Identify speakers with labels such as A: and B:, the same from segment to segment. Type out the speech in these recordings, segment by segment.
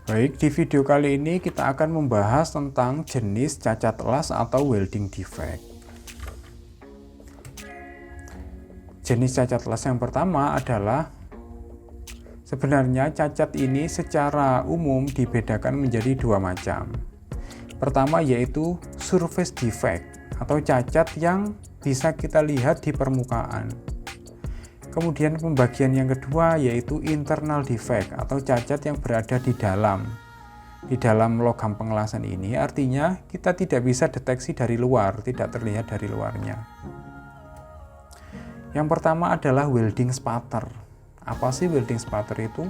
A: Baik, di video kali ini kita akan membahas tentang jenis cacat las atau welding defect. Jenis cacat las yang pertama adalah, sebenarnya cacat ini secara umum dibedakan menjadi dua macam. Pertama yaitu surface defect atau cacat yang bisa kita lihat di permukaan. Kemudian pembagian yang kedua yaitu internal defect atau cacat yang berada di dalam logam pengelasan ini, artinya kita tidak bisa deteksi dari luar, tidak terlihat dari luarnya. Yang pertama adalah welding sputter. Apa sih welding sputter itu?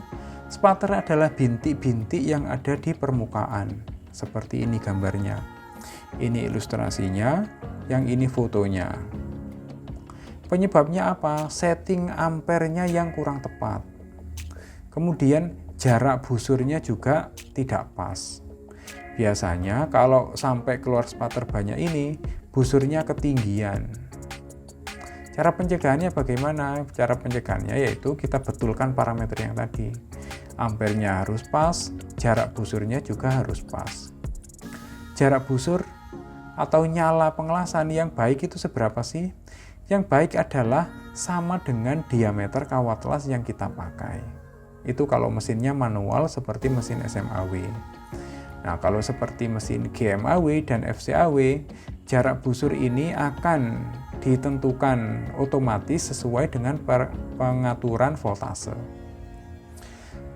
A: Sputter adalah bintik-bintik yang ada di permukaan. Seperti ini gambarnya. Ini ilustrasinya, yang ini fotonya. Penyebabnya apa? Setting ampernya yang kurang tepat. Kemudian jarak busurnya juga tidak pas. Biasanya kalau sampai keluar sputter banyak ini, busurnya ketinggian. Cara pencegahannya bagaimana? Cara pencegahannya yaitu kita betulkan parameter yang tadi. Ampernya harus pas, jarak busurnya juga harus pas. Jarak busur atau nyala pengelasan yang baik itu seberapa sih? Yang baik adalah sama dengan diameter kawat las yang kita pakai. Itu kalau mesinnya manual seperti mesin SMAW. Nah, kalau seperti mesin GMAW dan FCAW, jarak busur ini akan ditentukan otomatis sesuai dengan pengaturan voltase.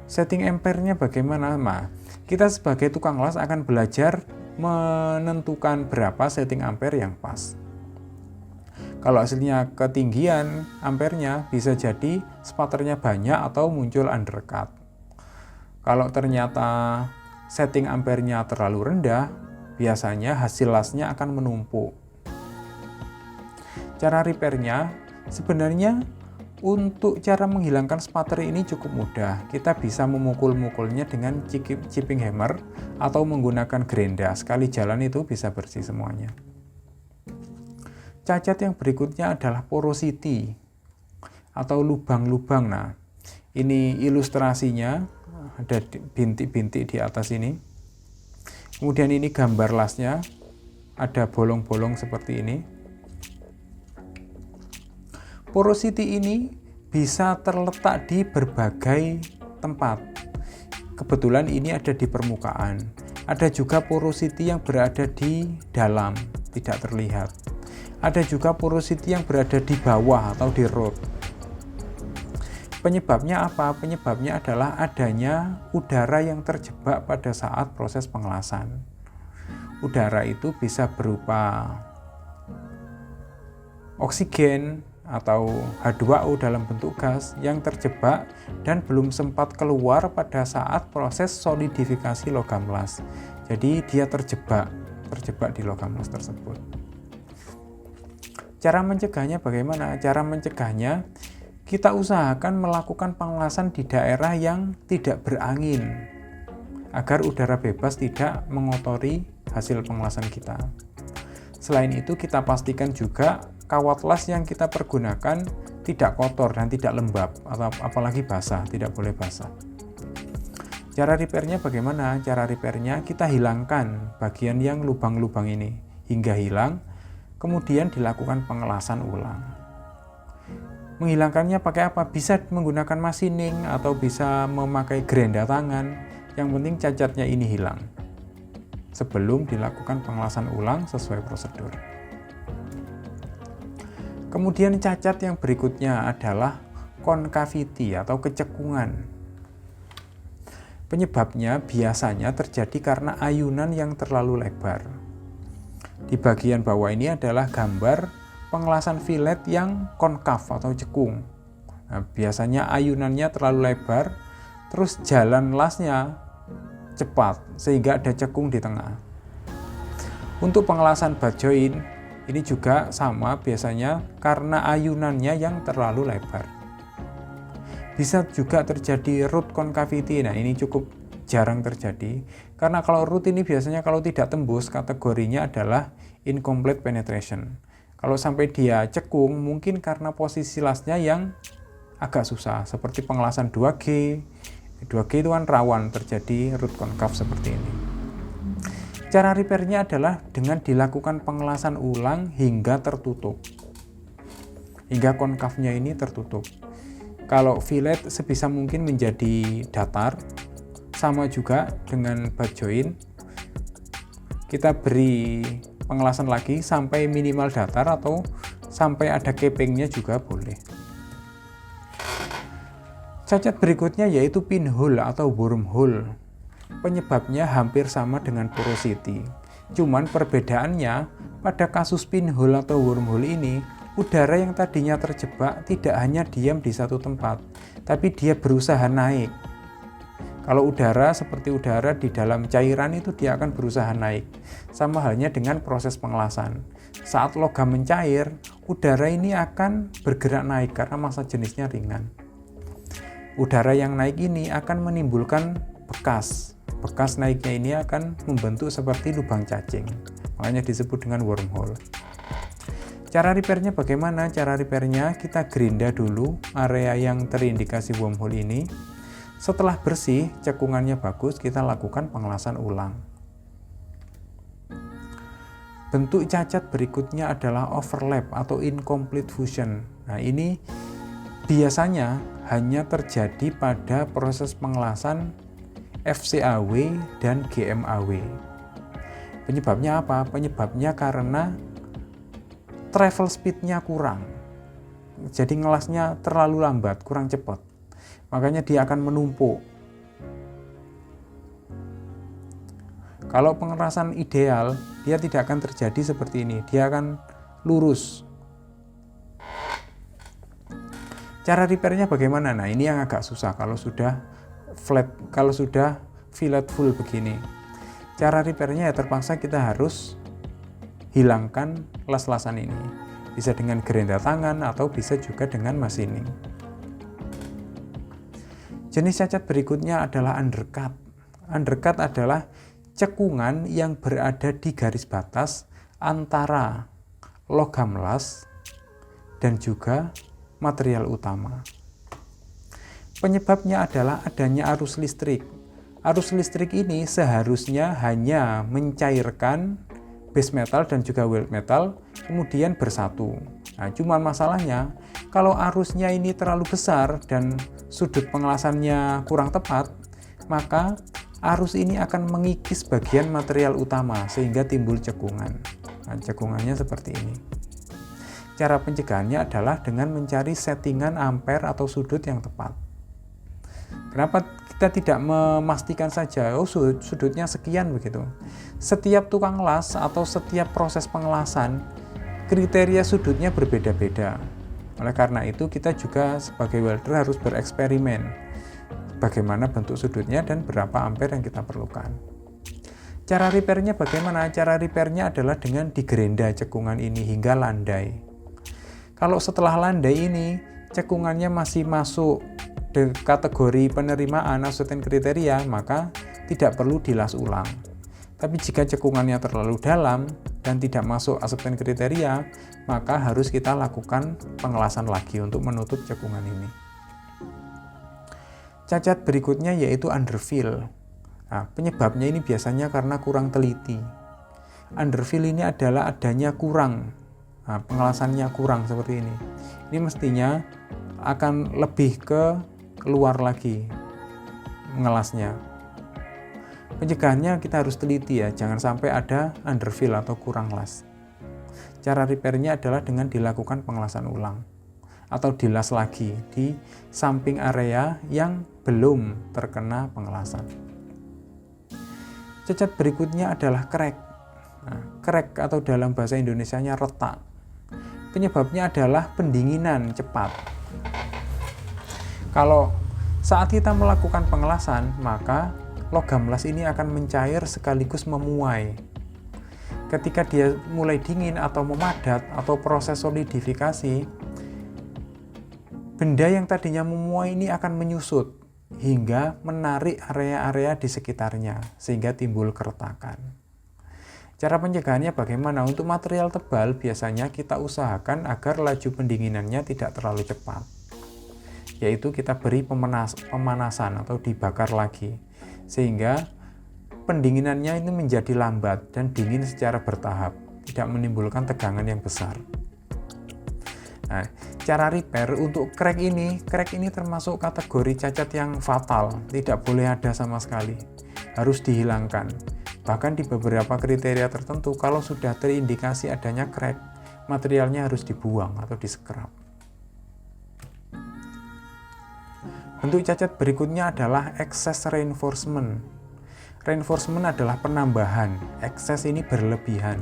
A: Setting ampernya bagaimana? Nah, kita sebagai tukang las akan belajar menentukan berapa setting ampere yang pas. Kalau hasilnya ketinggian ampernya, bisa jadi sputternya banyak atau muncul undercut. Kalau ternyata setting ampernya terlalu rendah, biasanya hasil lasnya akan menumpuk. Cara repairnya, sebenarnya untuk cara menghilangkan sputter ini cukup mudah. Kita bisa memukul-mukulnya dengan chipping hammer atau menggunakan gerinda. Sekali jalan itu bisa bersih semuanya. Cacat yang berikutnya adalah porosity atau lubang-lubang. Nah, ini ilustrasinya, ada bintik-bintik di atas ini. Kemudian ini gambar lasnya, ada bolong-bolong seperti ini. Porosity ini bisa terletak di berbagai tempat. Kebetulan ini ada di permukaan. Ada juga porosity yang berada di dalam, tidak terlihat. Ada juga porosity yang berada di bawah atau di root. Penyebabnya apa? Penyebabnya adalah adanya udara yang terjebak pada saat proses pengelasan. Udara itu bisa berupa oksigen atau H2O dalam bentuk gas yang terjebak dan belum sempat keluar pada saat proses solidifikasi logam las. Jadi dia terjebak di logam las tersebut. Cara mencegahnya bagaimana? Cara mencegahnya, kita usahakan melakukan pengelasan di daerah yang tidak berangin agar udara bebas tidak mengotori hasil pengelasan kita. Selain itu, kita pastikan juga kawat las yang kita pergunakan tidak kotor dan tidak lembab atau apalagi basah, tidak boleh basah. Cara repairnya bagaimana? Cara repairnya kita hilangkan bagian yang lubang-lubang ini hingga hilang, kemudian dilakukan pengelasan ulang. Menghilangkannya pakai apa? Bisa menggunakan machining atau bisa memakai gerinda tangan. Yang penting cacatnya ini hilang sebelum dilakukan pengelasan ulang sesuai prosedur. Kemudian cacat yang berikutnya adalah concavity atau kecekungan. Penyebabnya biasanya terjadi karena ayunan yang terlalu lebar. Di bagian bawah ini adalah gambar pengelasan fillet yang konkav atau cekung. Nah, biasanya ayunannya terlalu lebar, terus jalan lasnya cepat sehingga ada cekung di tengah. Untuk pengelasan butt joint ini juga sama, biasanya karena ayunannya yang terlalu lebar. Bisa juga terjadi root concavity. Nah, ini cukup jarang terjadi karena kalau root ini biasanya kalau tidak tembus kategorinya adalah incomplete penetration. Kalau sampai dia cekung mungkin karena posisi lasnya yang agak susah seperti pengelasan 2G, B2G itu kan rawan terjadi root concave seperti ini. Cara repairnya adalah dengan dilakukan pengelasan ulang hingga tertutup, hingga konkavnya ini tertutup. Kalau fillet sebisa mungkin menjadi datar, sama juga dengan butt joint, kita beri pengelasan lagi sampai minimal datar atau sampai ada kepingnya juga boleh. Cacat berikutnya yaitu pinhole atau wormhole. Penyebabnya hampir sama dengan porosity. Cuman perbedaannya pada kasus pinhole atau wormhole ini, udara yang tadinya terjebak tidak hanya diam di satu tempat, tapi dia berusaha naik. Kalau udara seperti udara di dalam cairan itu dia akan berusaha naik. Sama halnya dengan proses pengelasan. Saat logam mencair, udara ini akan bergerak naik karena massa jenisnya ringan. Udara yang naik ini akan menimbulkan bekas. Bekas naiknya ini akan membentuk seperti lubang cacing. Makanya disebut dengan wormhole. Cara repairnya bagaimana? Cara repairnya kita gerinda dulu area yang terindikasi wormhole ini. Setelah bersih, cekungannya bagus, kita lakukan pengelasan ulang. Bentuk cacat berikutnya adalah overlap atau incomplete fusion. Nah, ini biasanya hanya terjadi pada proses pengelasan FCAW dan GMAW. Penyebabnya apa? Penyebabnya karena travel speed-nya kurang. Jadi ngelasnya terlalu lambat, kurang cepat. Makanya dia akan menumpuk. Kalau pengelasan ideal, dia tidak akan terjadi seperti ini. Dia akan lurus. Cara repairnya bagaimana? Nah, ini yang agak susah kalau sudah flat, kalau sudah fillet full begini. Cara repairnya ya terpaksa kita harus hilangkan las-lasan ini. Bisa dengan gerinda tangan atau bisa juga dengan machining. Jenis cacat berikutnya adalah undercut. Undercut adalah cekungan yang berada di garis batas antara logam las dan juga material utama. Penyebabnya adalah adanya arus listrik. Arus listrik ini seharusnya hanya mencairkan base metal dan juga weld metal, kemudian bersatu. Nah, cuman masalahnya, kalau arusnya ini terlalu besar dan sudut pengelasannya kurang tepat, maka arus ini akan mengikis bagian material utama sehingga timbul cekungan. Nah, cekungannya seperti ini. Cara pencegahannya adalah dengan mencari settingan ampere atau sudut yang tepat. Kenapa kita tidak memastikan saja, oh sudutnya sekian begitu. Setiap tukang las atau setiap proses pengelasan, kriteria sudutnya berbeda-beda. Oleh karena itu kita juga sebagai welder harus bereksperimen. Bagaimana bentuk sudutnya dan berapa ampere yang kita perlukan. Cara repairnya bagaimana? Cara repairnya adalah dengan digerinda cekungan ini hingga landai. Kalau setelah landai ini, cekungannya masih masuk di kategori penerimaan asisten kriteria, maka tidak perlu dilas ulang. Tapi jika cekungannya terlalu dalam dan tidak masuk asisten kriteria, maka harus kita lakukan pengelasan lagi untuk menutup cekungan ini. Cacat berikutnya yaitu underfill. Nah, penyebabnya ini biasanya karena kurang teliti. Underfill ini adalah adanya kurang, pengelasannya kurang seperti ini. Ini mestinya akan lebih ke keluar lagi mengelasnya. Pencegahannya kita harus teliti ya, jangan sampai ada underfill atau kurang las. Cara repairnya adalah dengan dilakukan pengelasan ulang atau dilas lagi di samping area yang belum terkena pengelasan. Cacat berikutnya adalah crack. Nah, crack atau dalam bahasa Indonesianya retak. Penyebabnya adalah pendinginan cepat. Kalau saat kita melakukan pengelasan, maka logam las ini akan mencair sekaligus memuai. Ketika dia mulai dingin atau memadat atau proses solidifikasi, benda yang tadinya memuai ini akan menyusut hingga menarik area-area di sekitarnya sehingga timbul keretakan. Cara pencegahannya bagaimana? Untuk material tebal biasanya kita usahakan agar laju pendinginannya tidak terlalu cepat. yaitu kita beri pemanasan atau dibakar lagi, sehingga pendinginannya ini menjadi lambat dan dingin secara bertahap, tidak menimbulkan tegangan yang besar. Nah, cara repair untuk crack ini termasuk kategori cacat yang fatal, tidak boleh ada sama sekali, harus dihilangkan. Bahkan di beberapa kriteria tertentu, kalau sudah terindikasi adanya crack, materialnya harus dibuang atau di-scrap. Bentuk cacat berikutnya adalah excess reinforcement. Reinforcement adalah penambahan, excess ini berlebihan.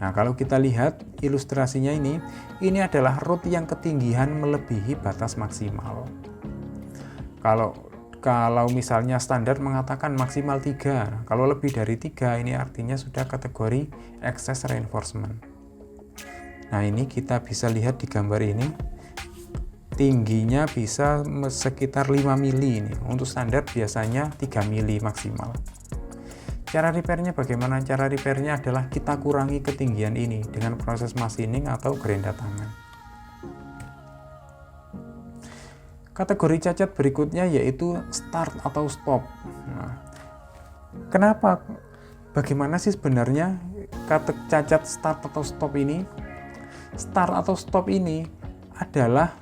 A: Nah, kalau kita lihat ilustrasinya ini adalah root yang ketinggian melebihi batas maksimal. Kalau misalnya standar mengatakan maksimal 3, kalau lebih dari 3 ini artinya sudah kategori excess reinforcement. Nah, ini kita bisa lihat di gambar ini, tingginya bisa sekitar 5 mili ini. Untuk standar biasanya 3 mili maksimal. Cara repairnya bagaimana? Cara repairnya adalah kita kurangi ketinggian ini dengan proses machining atau gerinda tangan. Kategori cacat berikutnya yaitu start atau stop. Nah, kenapa? Bagaimana sih sebenarnya cacat start atau stop ini? Start atau stop ini adalah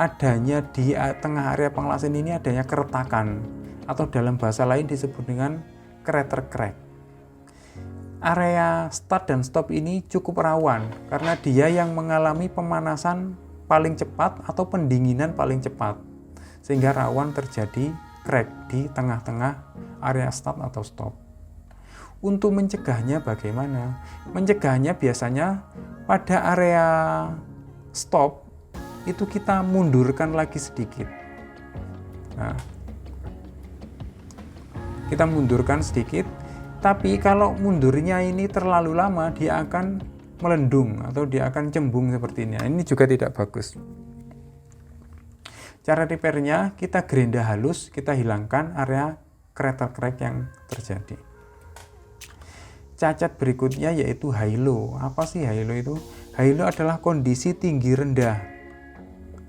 A: adanya di tengah area pengelasan ini adanya keretakan, atau dalam bahasa lain disebut dengan crater crack. Area start dan stop ini cukup rawan karena dia yang mengalami pemanasan paling cepat atau pendinginan paling cepat, sehingga rawan terjadi crack di tengah-tengah area start atau stop. Untuk mencegahnya bagaimana? Mencegahnya biasanya pada area stop itu kita mundurkan lagi sedikit. Nah, kita mundurkan sedikit, tapi kalau mundurnya ini terlalu lama, dia akan melendung atau dia akan cembung seperti ini. Ini juga tidak bagus. Cara repairnya, kita gerinda halus, kita hilangkan area crater crack yang terjadi. Cacat berikutnya yaitu high low. Apa sih high low itu? High low adalah kondisi tinggi rendah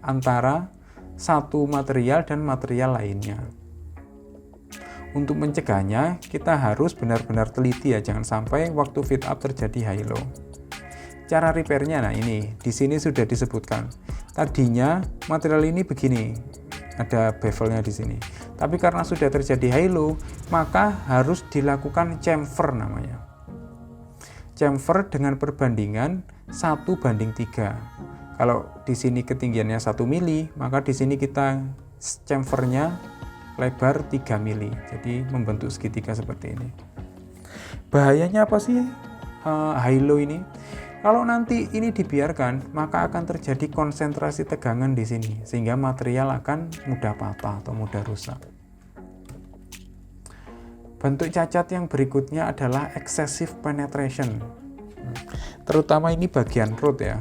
A: antara satu material dan material lainnya. Untuk mencegahnya, kita harus benar-benar teliti ya, jangan sampai waktu fit up terjadi high low. Cara repairnya, nah ini, di sini sudah disebutkan. Tadinya material ini begini, ada bevelnya di sini. Tapi karena sudah terjadi high low, maka harus dilakukan chamfer namanya. Chamfer dengan perbandingan 1:3. Kalau di sini ketinggiannya 1 mili, maka di sini kita chamfernya lebar 3 mili, jadi membentuk segitiga seperti ini. Bahayanya apa sih high low ini? Kalau nanti ini dibiarkan, maka akan terjadi konsentrasi tegangan di sini, sehingga material akan mudah patah atau mudah rusak. Bentuk cacat yang berikutnya adalah excessive penetration, terutama ini bagian root ya.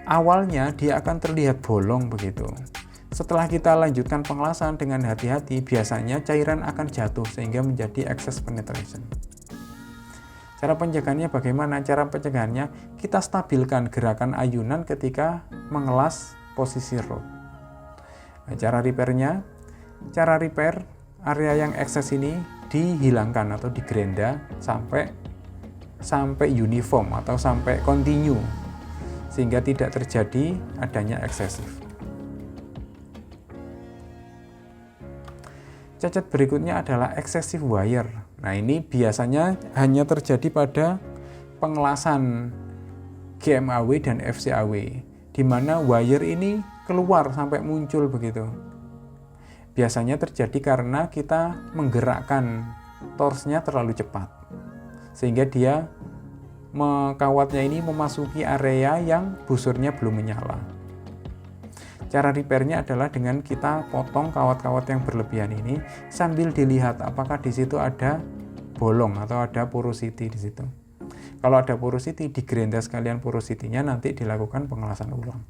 A: Awalnya dia akan terlihat bolong begitu. Setelah kita lanjutkan pengelasan dengan hati-hati, biasanya cairan akan jatuh sehingga menjadi excess penetration. Cara pencegahannya bagaimana? Cara pencegahannya kita stabilkan gerakan ayunan ketika mengelas posisi root. Nah, cara repair area yang excess ini dihilangkan atau digerinda sampai uniform atau sampai continue, sehingga tidak terjadi adanya eksesif. Cacat berikutnya adalah excessive wire. Nah, ini biasanya hanya terjadi pada pengelasan GMAW dan FCAW, di mana wire ini keluar sampai muncul begitu. Biasanya terjadi karena kita menggerakkan torsnya terlalu cepat, sehingga dia kawatnya ini memasuki area yang busurnya belum menyala. Cara repairnya adalah dengan kita potong kawat-kawat yang berlebihan ini sambil dilihat apakah di situ ada bolong atau ada porosity di situ. Kalau ada porosity, digerinda sekalian porosity-nya, nanti dilakukan pengelasan ulang.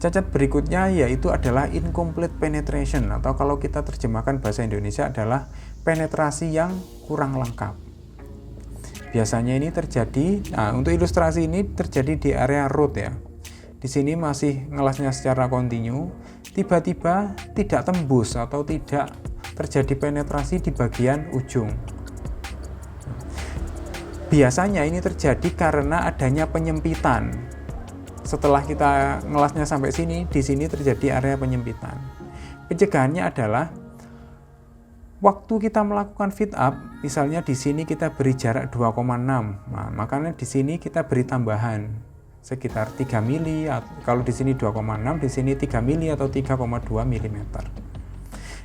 A: Cacat berikutnya yaitu adalah incomplete penetration, atau kalau kita terjemahkan bahasa Indonesia adalah penetrasi yang kurang lengkap. Biasanya ini terjadi, untuk ilustrasi ini terjadi di area root ya. Di sini masih ngelasnya secara kontinu, tiba-tiba tidak tembus atau tidak terjadi penetrasi di bagian ujung. Biasanya ini terjadi karena adanya penyempitan. Setelah kita ngelasnya sampai sini, di sini terjadi area penyempitan. Pencegahannya adalah waktu kita melakukan fit up, misalnya di sini kita beri jarak 2,6. Nah, makanya di sini kita beri tambahan sekitar 3 mili. Kalau di sini 2,6, di sini 3 mili atau 3,2 mm.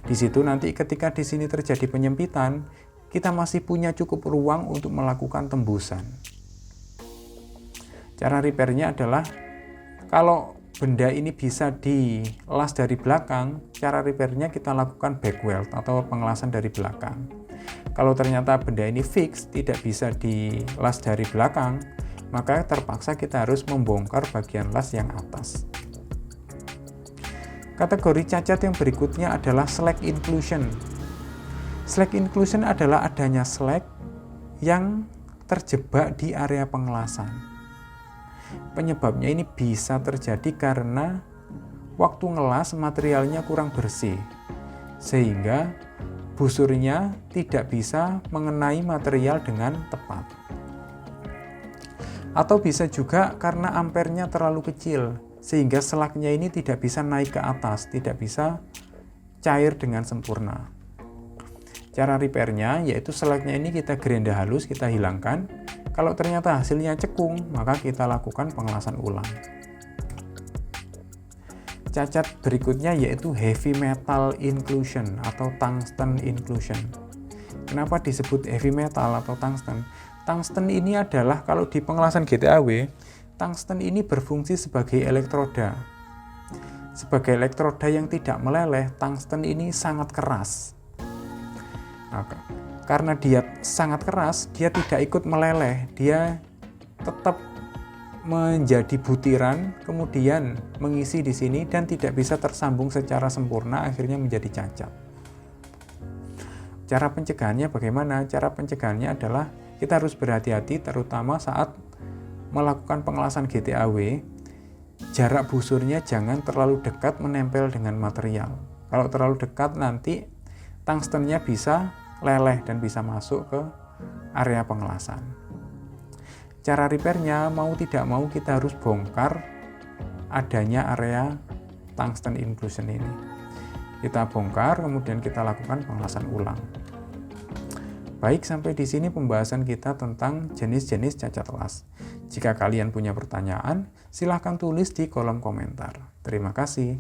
A: Di situ nanti ketika di sini terjadi penyempitan, kita masih punya cukup ruang untuk melakukan tembusan. Cara repairnya adalah, kalau benda ini bisa dilas dari belakang, cara repairnya kita lakukan back weld atau pengelasan dari belakang. Kalau ternyata benda ini fix, tidak bisa dilas dari belakang, maka terpaksa kita harus membongkar bagian las yang atas. Kategori cacat yang berikutnya adalah slack inclusion. Slack inclusion adalah adanya slack yang terjebak di area pengelasan. Penyebabnya ini bisa terjadi karena waktu ngelas materialnya kurang bersih, sehingga busurnya tidak bisa mengenai material dengan tepat. Atau bisa juga karena ampernya terlalu kecil, sehingga selaknya ini tidak bisa naik ke atas, tidak bisa cair dengan sempurna. Cara repairnya yaitu selaknya ini kita gerinda halus, kita hilangkan. Kalau ternyata hasilnya cekung, maka kita lakukan pengelasan ulang. Cacat berikutnya yaitu heavy metal inclusion atau tungsten inclusion. Kenapa disebut heavy metal atau tungsten? Tungsten ini adalah, kalau di pengelasan GTAW, tungsten ini berfungsi sebagai elektroda. Sebagai elektroda yang tidak meleleh, tungsten ini sangat keras. Karena dia sangat keras, dia tidak ikut meleleh, dia tetap menjadi butiran, kemudian mengisi di sini dan tidak bisa tersambung secara sempurna, akhirnya menjadi cacat. Cara pencegahannya bagaimana? Cara pencegahannya adalah kita harus berhati-hati, terutama saat melakukan pengelasan GTAW, jarak busurnya jangan terlalu dekat menempel dengan material. Kalau terlalu dekat nanti tungstennya bisa leleh dan bisa masuk ke area pengelasan. Cara repairnya mau tidak mau kita harus bongkar adanya area tungsten inclusion ini. Kita bongkar, kemudian kita lakukan pengelasan ulang. Baik, sampai di sini pembahasan kita tentang jenis-jenis cacat las. Jika kalian punya pertanyaan, silahkan tulis di kolom komentar. Terima kasih.